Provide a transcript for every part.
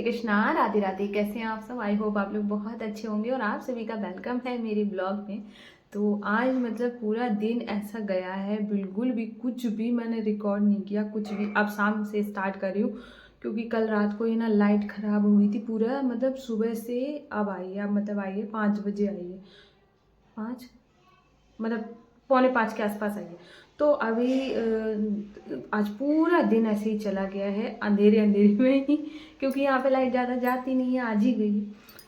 श्री कृष्णा, राधे राधे। कैसे हैं आप सब? आई होप आप लोग बहुत अच्छे होंगे और आप सभी का वेलकम है मेरे ब्लॉग में। तो आज मतलब पूरा दिन ऐसा गया है, बिल्कुल भी कुछ भी मैंने रिकॉर्ड नहीं किया, कुछ भी। अब शाम से स्टार्ट कर रही हूँ क्योंकि कल रात को ये ना लाइट ख़राब हुई थी पूरा, मतलब सुबह से अब आई है, अब मतलब आई है 5 बजे आई है, 5 मतलब पौने 5 के आसपास आई है। तो अभी आज पूरा दिन ऐसे ही चला गया है, अंधेरे अंधेरे में ही, क्योंकि यहाँ पे लाइट ज़्यादा जाती नहीं है, आज ही गई।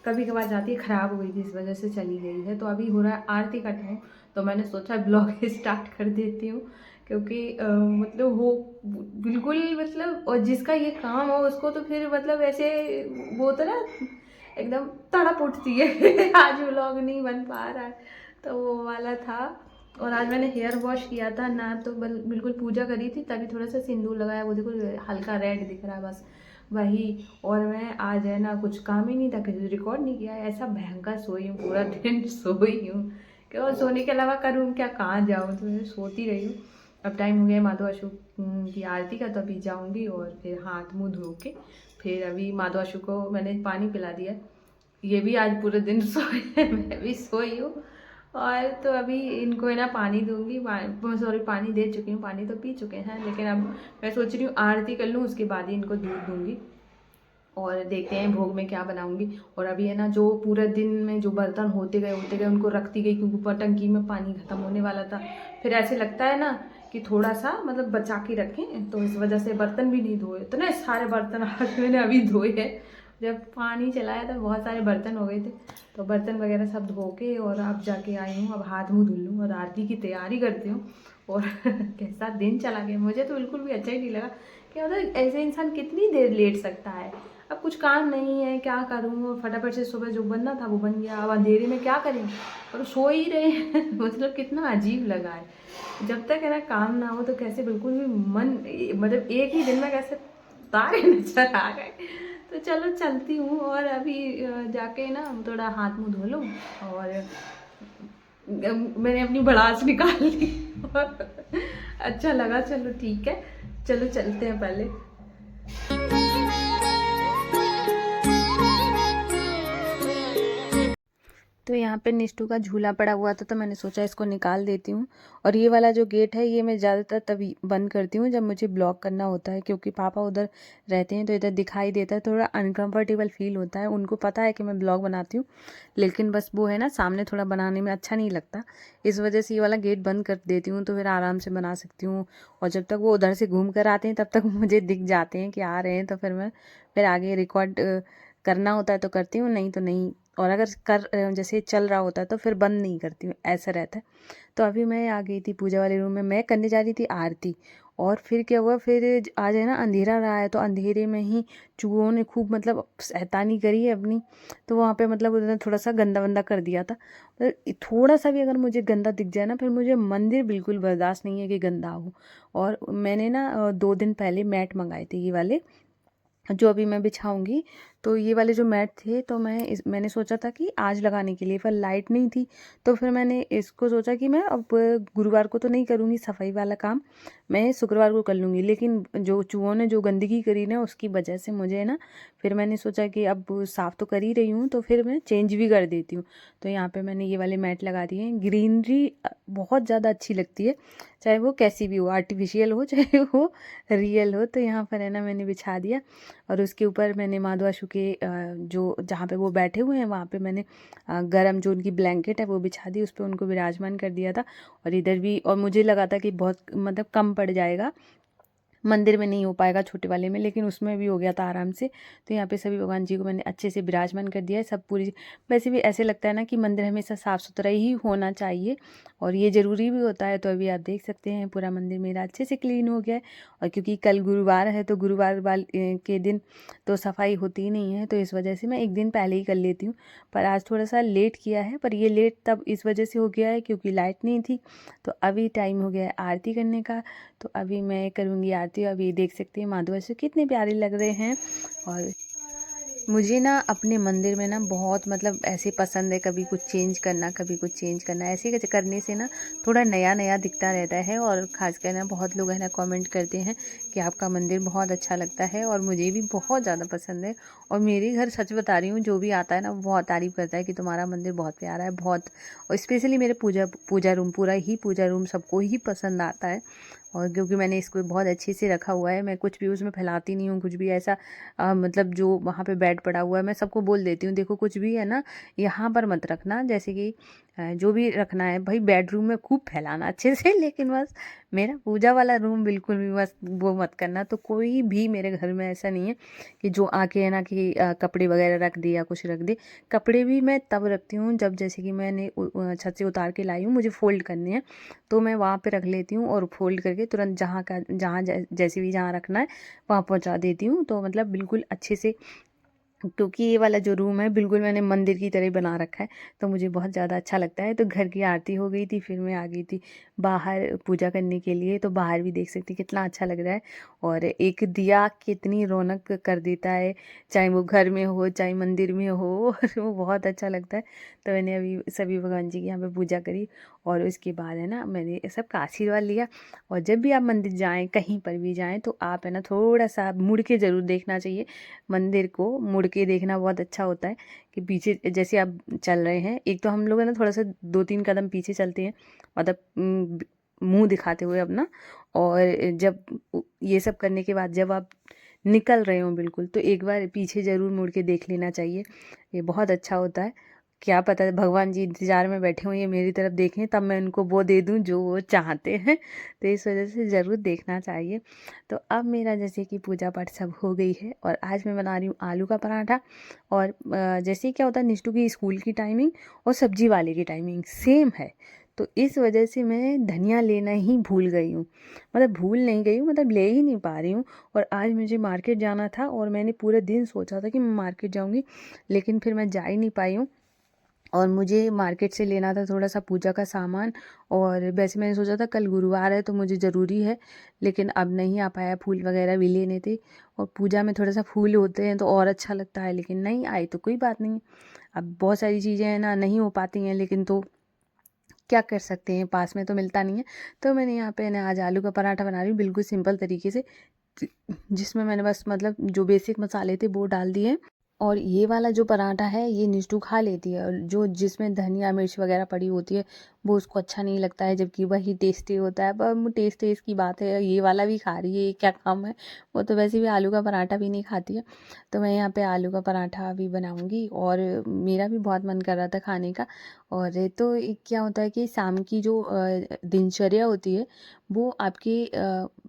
कभी कभार जाती है, ख़राब हो गई थी इस वजह से चली गई है। तो अभी हो रहा है आरती का टाइम, तो मैंने सोचा ब्लॉग स्टार्ट कर देती हूँ, क्योंकि मतलब वो बिल्कुल मतलब, और जिसका ये काम हो उसको तो फिर मतलब ऐसे वो तो ना एकदम तड़प उठती है आज व्लॉग नहीं बन पा रहा है, तो वो वाला था। और आज मैंने हेयर वॉश किया था ना, तो बिल्कुल पूजा करी थी, तभी थोड़ा सा सिंदूर लगाया, वो देखो हल्का रेड दिख रहा है बस वही। और मैं आज है ना कुछ काम ही नहीं था, कुछ रिकॉर्ड नहीं किया, ऐसा भयंकर सोई हूँ, पूरा दिन सोई हूँ। क्यों सोने के अलावा करूँ क्या, कहाँ जाऊँ, तो मैं सोती रही हूँ। अब टाइम हो गया माधव अशोक की आरती का, तो अभी जाऊँगी और फिर हाथ मुँह धो के फिर अभी माधव अशोक को मैंने पानी पिला दिया। ये भी आज पूरे दिन सोए हैं, मैं भी सोई हूँ। और तो अभी इनको है ना पानी दूंगी, सॉरी पानी दे चुकी हूँ, पानी तो पी चुके हैं, लेकिन अब मैं सोच रही हूँ आरती कर लूँ, उसके बाद ही इनको दूध दूंगी और देखते हैं भोग में क्या बनाऊंगी। और अभी है ना जो पूरे दिन में जो बर्तन होते गए उनको रखती गई, क्योंकि ऊपर टंकी में पानी ख़त्म होने वाला था। फिर ऐसे लगता है ना कि थोड़ा सा मतलब बचा के रखें, तो इस वजह से बर्तन भी नहीं धोए, तो ना सारे बर्तन आज मैंने अभी धोए हैं। जब पानी चलाया तो बहुत सारे बर्तन हो गए थे, तो बर्तन वगैरह सब धो के और अब जाके आई हूँ, अब हाथ मुँह धुल लूँ और आरती की तैयारी करती हूँ। और कैसा दिन चला गया, मुझे तो बिल्कुल भी अच्छा ही नहीं लगा कि मतलब ऐसे इंसान कितनी देर लेट सकता है। अब कुछ काम नहीं है, क्या करूँ, फटाफट से सुबह जो बनना था वो बन गया, अब अंधेरे में क्या करें, और सो ही रहे हैं मतलब कितना अजीब लगा है। जब तक है ना काम ना हो तो कैसे बिल्कुल भी मन, मतलब एक ही दिन में कैसे तारे नजर आ गए। तो चलो चलती हूँ और अभी जाके ना थोड़ा हाथ मुँह धो लूँ, और मैंने अपनी भड़ास निकाल ली और अच्छा लगा, चलो ठीक है, चलो चलते हैं पहले। तो यहाँ पे निष्ठू का झूला पड़ा हुआ था, तो मैंने सोचा इसको निकाल देती हूँ। और ये वाला जो गेट है ये मैं ज़्यादातर तभी बंद करती हूँ जब मुझे ब्लॉक करना होता है, क्योंकि पापा उधर रहते हैं तो इधर दिखाई देता है, थोड़ा अनकंफर्टेबल फील होता है। उनको पता है कि मैं ब्लॉग बनाती हूँ, लेकिन बस वो है ना सामने थोड़ा बनाने में अच्छा नहीं लगता, इस वजह से ये वाला गेट बंद कर देती हूँ, तो फिर आराम से बना सकती हूँ। और जब तक वो उधर से घूम कर आते हैं तब तक मुझे दिख जाते हैं कि आ रहे हैं, तो फिर मैं फिर आगे रिकॉर्ड करना होता है तो करती हूँ, नहीं तो नहीं। और अगर जैसे चल रहा होता है तो फिर बंद नहीं करती हूँ, ऐसा रहता है। तो अभी मैं आ गई थी पूजा वाले रूम में, मैं करने जा रही थी आरती। और फिर क्या हुआ, फिर आज है ना अंधेरा रहा है, तो अंधेरे में ही चूहों ने खूब मतलब शैतानी करी है अपनी। तो वहाँ पे मतलब उन्होंने थोड़ा सा गंदा वंदा कर दिया था। थोड़ा सा भी अगर मुझे गंदा दिख जाए ना, फिर मुझे मंदिर बिल्कुल बर्दाश्त नहीं है कि गंदा हो। और मैंने ना 2 दिन पहले मैट मंगाए थे, ये वाले जो अभी मैं बिछाऊंगी। तो ये वाले जो मैट थे, तो मैंने सोचा था कि आज लगाने के लिए, पर लाइट नहीं थी, तो फिर मैंने इसको सोचा कि मैं अब गुरुवार को तो नहीं करूँगी सफाई वाला काम, मैं शुक्रवार को कर लूँगी। लेकिन जो चूहों ने जो गंदगी करी ना, उसकी वजह से मुझे ना फिर मैंने सोचा कि अब साफ़ तो कर ही रही हूँ, तो फिर मैं चेंज भी कर देती हूँ। तो यहाँ पर मैंने ये वाले मैट लगा दिए हैं। ग्रीनरी बहुत ज़्यादा अच्छी लगती है, चाहे वो कैसी भी हो, आर्टिफिशियल हो चाहे वो रियल हो। तो यहाँ पर है ना मैंने बिछा दिया, और उसके ऊपर मैंने माधव अशोक के जो जहाँ पे वो बैठे हुए हैं वहाँ पे मैंने गरम जो उनकी ब्लैंकेट है वो बिछा दी, उस पर उनको विराजमान कर दिया था। और इधर भी, और मुझे लगा था कि बहुत मतलब कम पड़ जाएगा, मंदिर में नहीं हो पाएगा छोटे वाले में, लेकिन उसमें भी हो गया था आराम से। तो यहाँ पे सभी भगवान जी को मैंने अच्छे से विराजमान कर दिया है, सब पूरी। वैसे भी ऐसे लगता है ना कि मंदिर हमेशा साफ़ सुथरा ही होना चाहिए, और ये ज़रूरी भी होता है। तो अभी आप देख सकते हैं पूरा मंदिर मेरा अच्छे से क्लीन हो गया है। और क्योंकि कल गुरुवार है, तो गुरुवार के दिन तो सफाई होती ही नहीं है, तो इस वजह से मैं एक दिन पहले ही कर लेती हूँ। पर आज थोड़ा सा लेट किया है, पर ये लेट तब इस वजह से हो गया है क्योंकि लाइट नहीं थी। तो अभी टाइम हो गया है आरती करने का, तो अभी मैं करूँगी आरती। अभी देख सकते हैं माधव अशोक कितने प्यारे लग रहे हैं। और मुझे ना अपने मंदिर में ना बहुत मतलब ऐसे पसंद है, कभी कुछ चेंज करना, कभी कुछ चेंज करना। ऐसे करने से ना थोड़ा नया नया दिखता रहता है। और ख़ासकर ना बहुत लोग है ना कमेंट करते हैं कि आपका मंदिर बहुत अच्छा लगता है, और मुझे भी बहुत ज़्यादा पसंद है। और मेरे घर सच बता रही हूँ, जो भी आता है ना वो बहुत तारीफ़ करता है कि तुम्हारा मंदिर बहुत प्यारा है, बहुत। और स्पेशली मेरे पूजा रूम, पूरा ही पूजा रूम सबको ही पसंद आता है। और क्योंकि मैंने इसको बहुत अच्छे से रखा हुआ है, मैं कुछ भी उसमें फैलाती नहीं हूँ, कुछ भी ऐसा मतलब जो वहाँ पे बेड पड़ा हुआ है मैं सबको बोल देती हूँ, देखो कुछ भी है ना यहाँ पर मत रखना। जैसे कि जो भी रखना है भाई बेडरूम में खूब फैलाना अच्छे से, लेकिन बस मेरा पूजा वाला रूम बिल्कुल भी बस वो मत करना। तो कोई भी मेरे घर में ऐसा नहीं है कि जो आके है ना कि कपड़े वगैरह रख दे या कुछ रख दे। कपड़े भी मैं तब रखती हूँ जब जैसे कि मैंने छत से उतार के लाई हूँ, मुझे फोल्ड करने हैं, तो मैं वहाँ पे रख लेती हूँ और फोल्ड करके तुरंत जहाँ जैसे भी जहाँ रखना है वहाँ पहुँचा देती हूँ। तो मतलब बिल्कुल अच्छे से, क्योंकि ये वाला जो रूम है बिल्कुल मैंने मंदिर की तरह बना रखा है, तो मुझे बहुत ज़्यादा अच्छा लगता है। तो घर की आरती हो गई थी, फिर मैं आ गई थी बाहर पूजा करने के लिए। तो बाहर भी देख सकती कितना अच्छा लग रहा है, और एक दिया कितनी रौनक कर देता है, चाहे वो घर में हो चाहे मंदिर में हो और वो बहुत अच्छा लगता है। तो मैंने अभी सभी भगवान जी की यहाँ पे पूजा करी, और उसके बाद है ना मैंने सबका आशीर्वाद लिया। और जब भी आप मंदिर जाएँ, कहीं पर भी जाएँ, तो आप है ना थोड़ा सा मुड़ के ज़रूर देखना चाहिए। मंदिर को मुड़ के देखना बहुत अच्छा होता है कि पीछे जैसे आप चल रहे हैं, एक तो हम लोग है ना थोड़ा सा 2-3 कदम पीछे चलते हैं, मतलब मुंह दिखाते हुए अपना। और जब ये सब करने के बाद जब आप निकल रहे हो बिल्कुल, तो एक बार पीछे ज़रूर मुड़ के देख लेना चाहिए, ये बहुत अच्छा होता है। क्या पता भगवान जी इंतज़ार में बैठे हों, ये मेरी तरफ देखें तब मैं उनको वो दे दूं जो वो चाहते हैं। तो इस वजह से ज़रूर देखना चाहिए। तो अब मेरा जैसे कि पूजा पाठ सब हो गई है, और आज मैं बना रही हूँ आलू का पराठा। और जैसे क्या होता है, निष्ठू की स्कूल की टाइमिंग और सब्जी वाले की टाइमिंग सेम है, तो इस वजह से मैं धनिया लेना ही भूल गई हूँ। मतलब भूल नहीं गई हूँ, मतलब ले ही नहीं पा रही हूँ। और आज मुझे मार्केट जाना था, और मैंने पूरे दिन सोचा था कि मैं मार्केट जाऊँगी, लेकिन फिर मैं जा ही नहीं पाई हूँ। और मुझे मार्केट से लेना था थोड़ा सा पूजा का सामान। और वैसे मैंने सोचा था कल गुरुवार है तो मुझे ज़रूरी है, लेकिन अब नहीं आ पाया, फूल वगैरह भी लेने थे। और पूजा में थोड़ा सा फूल होते हैं तो और अच्छा लगता है, लेकिन नहीं आए तो कोई बात नहीं। अब बहुत सारी चीज़ें हैं ना नहीं हो पाती हैं, लेकिन तो क्या कर सकते हैं, पास में तो मिलता नहीं है। तो मैंने यहाँ पे ना आज आलू का पराठा बना रही हूँ बिल्कुल सिंपल तरीके से, जिसमें मैंने बस मतलब जो बेसिक मसाले थे वो डाल दिए। और ये वाला जो पराठा है ये निष्ठू खा लेती है, और जो जिसमें धनिया मिर्च वगैरह पड़ी होती है वो उसको अच्छा नहीं लगता है, जबकि वही टेस्टी होता है। पर टेस्ट टेस्ट की बात है, ये वाला भी खा रही है, ये क्या काम है। वो तो वैसे भी आलू का पराठा भी नहीं खाती है। तो मैं यहाँ पे आलू का पराठा भी बनाऊँगी, और मेरा भी बहुत मन कर रहा था खाने का। और तो क्या होता है कि शाम की जो दिनचर्या होती है वो आपके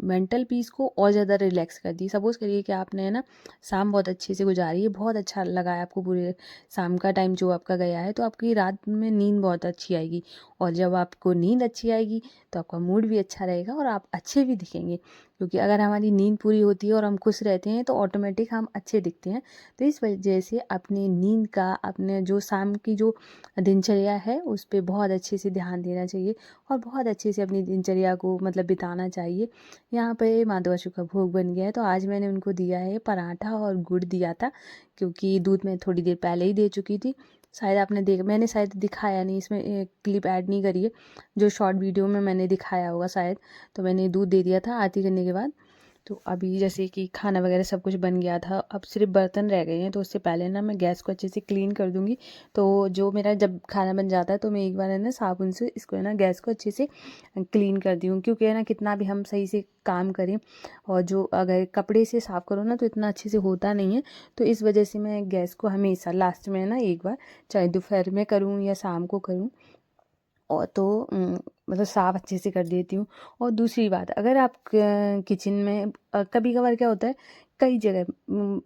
मेंटल पीस को और ज़्यादा रिलैक्स करती है। सपोज़ करिए कि आपने है ना शाम बहुत अच्छे से गुजारी है, बहुत अच्छा लगा है आपको, पूरे शाम का टाइम जो आपका गया है, तो आपकी रात में नींद बहुत अच्छी आएगी। और जब आपको नींद अच्छी आएगी तो आपका मूड भी अच्छा रहेगा और आप अच्छे भी दिखेंगे, क्योंकि अगर हमारी नींद पूरी होती है और हम खुश रहते हैं तो ऑटोमेटिक हम अच्छे दिखते हैं। तो इस वजह से अपनी नींद का, अपने जो शाम की जो दिनचर्या है उस पर बहुत अच्छे से ध्यान देना चाहिए, और बहुत अच्छे से अपनी दिनचर्या को मतलब बिताना चाहिए। यहाँ पे माता बसु का भोग बन गया है, तो आज मैंने उनको दिया है पराठा और गुड़ दिया था, क्योंकि दूध मैं थोड़ी देर पहले ही दे चुकी थी। शायद आपने मैंने शायद दिखाया नहीं, इसमें क्लिप ऐड नहीं करी है, जो शॉर्ट वीडियो में मैंने दिखाया होगा शायद। तो मैंने दूध दे दिया था आरती करने के बाद। तो अभी जैसे कि खाना वगैरह सब कुछ बन गया था, अब सिर्फ बर्तन रह गए हैं, तो उससे पहले ना मैं गैस को अच्छे से क्लीन कर दूँगी। तो जो मेरा जब खाना बन जाता है तो मैं एक बार है ना साबुन से इसको है ना गैस को अच्छे से क्लीन कर दी हूँ, क्योंकि है ना कितना भी हम सही से काम करें, और जो अगर कपड़े से साफ़ करो ना तो इतना अच्छे से होता नहीं है। तो इस वजह से मैं गैस को हमेशा लास्ट में है ना एक बार, चाहे दोपहर में करूँ या शाम को करूँ, और तो मतलब साफ़ अच्छे से कर देती हूँ। और दूसरी बात, अगर आप किचन में कभी कभार क्या होता है, कई जगह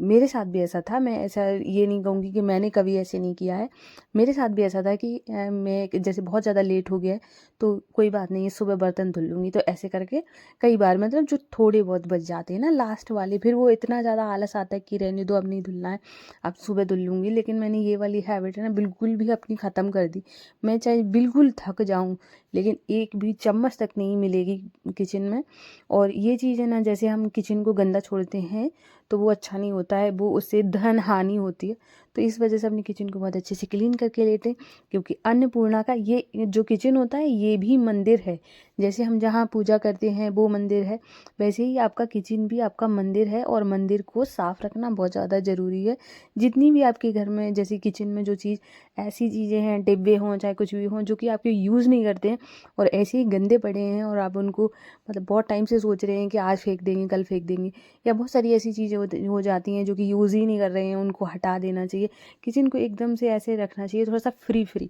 मेरे साथ भी ऐसा था, मैं ऐसा ये नहीं कहूँगी कि मैंने कभी ऐसे नहीं किया है, मेरे साथ भी ऐसा था कि मैं जैसे बहुत ज़्यादा लेट हो गया है तो कोई बात नहीं है, सुबह बर्तन धुल लूँगी। तो ऐसे करके कई बार मतलब जो थोड़े बहुत बच जाते हैं ना लास्ट वाले, फिर वो इतना ज़्यादा आलस आता है कि रहने दो, अब नहीं धुलना है, अब सुबह धुल लूँगी। लेकिन मैंने ये वाली हैबिट है ना बिल्कुल भी अपनी ख़त्म कर दी। मैं चाहे बिल्कुल थक जाऊं, लेकिन एक भी चम्मच तक नहीं मिलेगी किचन में। और ये चीज़ है ना, जैसे हम किचन को गंदा छोड़ते हैं तो वो अच्छा नहीं होता है, वो उससे धन हानि होती है। तो इस वजह से अपनी किचन को बहुत अच्छे से क्लीन करके लेते हैं, क्योंकि अन्नपूर्णा का ये जो किचन होता है ये भी मंदिर है। जैसे हम जहाँ पूजा करते हैं वो मंदिर है, वैसे ही आपका किचन भी आपका मंदिर है, और मंदिर को साफ़ रखना बहुत ज़्यादा ज़रूरी है। जितनी भी आपके घर में जैसे किचन में जो चीज़ ऐसी चीज़ें हैं, डिब्बे हों चाहे कुछ भी हों, जो कि आपके यूज़ नहीं करते हैं और ऐसे ही गंदे पड़े हैं, और आप उनको मतलब बहुत टाइम से सोच रहे हैं कि आज फेंक देंगे, कल फेंक देंगे, या बहुत सारी ऐसी चीज़ें हो जाती हैं जो कि यूज़ ही नहीं कर रहे हैं, उनको हटा देना चाहिए। किचन को एकदम से ऐसे रखना चाहिए, थोड़ा सा फ्री फ्री,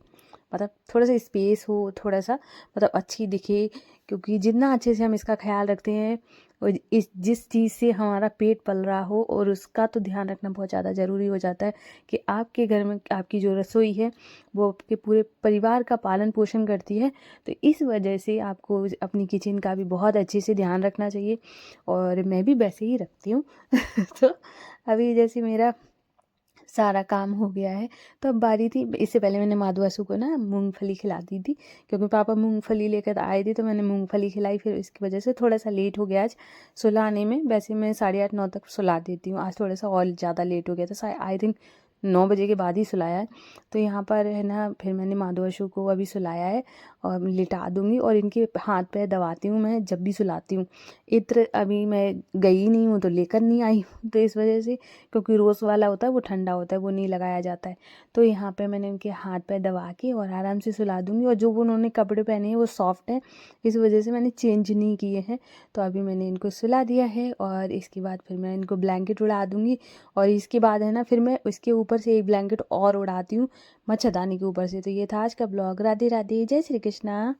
मतलब थोड़ा सा स्पेस हो, थोड़ा सा मतलब अच्छी दिखे, क्योंकि जितना अच्छे से हम इसका ख्याल रखते हैं, और इस जिस चीज़ से हमारा पेट पल रहा हो, और उसका तो ध्यान रखना बहुत ज़्यादा ज़रूरी हो जाता है कि आपके घर में आपकी जो रसोई है वो आपके पूरे परिवार का पालन पोषण करती है। तो इस वजह से आपको अपनी किचन का भी बहुत अच्छे से ध्यान रखना चाहिए, और मैं भी वैसे ही रखती हूँ। तो अभी जैसे मेरा सारा काम हो गया है, तो अब बारी थी, इससे पहले मैंने माधवासु को ना मूंगफली खिला दी थी, क्योंकि पापा मूंगफली लेकर आए थे, तो मैंने मूंगफली खिलाई। फिर इसकी वजह से थोड़ा सा लेट हो गया आज सुलाने में। वैसे मैं 8:30-9 तक सुला देती हूँ, आज थोड़ा सा और ज़्यादा लेट हो गया था, आई थिंक 9 बजे के बाद ही सुलाया है। तो यहाँ पर है ना, फिर मैंने माधवासु को अभी सुलाया है और लिटा दूँगी, और इनके हाथ पैर दबाती हूँ मैं जब भी सुलाती हूँ। इत्र अभी मैं गई नहीं हूँ तो लेकर नहीं आई हूँ, तो इस वजह से, क्योंकि रोज़ वाला होता है वो ठंडा होता है, वो नहीं लगाया जाता है। तो यहाँ पे मैंने उनके हाथ पैर दबा के और आराम से सुला दूँगी, और जो वो उन्होंने कपड़े पहने हैं वो सॉफ्ट हैं, इस वजह से मैंने चेंज नहीं किए हैं। तो अभी मैंने इनको सुला दिया है, और इसके बाद फिर मैं इनको ब्लैंकेट उड़ा दूँगी, और इसके बाद है ना फिर मैं उसके ऊपर से एक ब्लैंकेट और उड़ाती हूँ मच्छरदानी के ऊपर से। तो ये था आज का ब्लॉग। राधे राधे, जय श्री कृष्णा।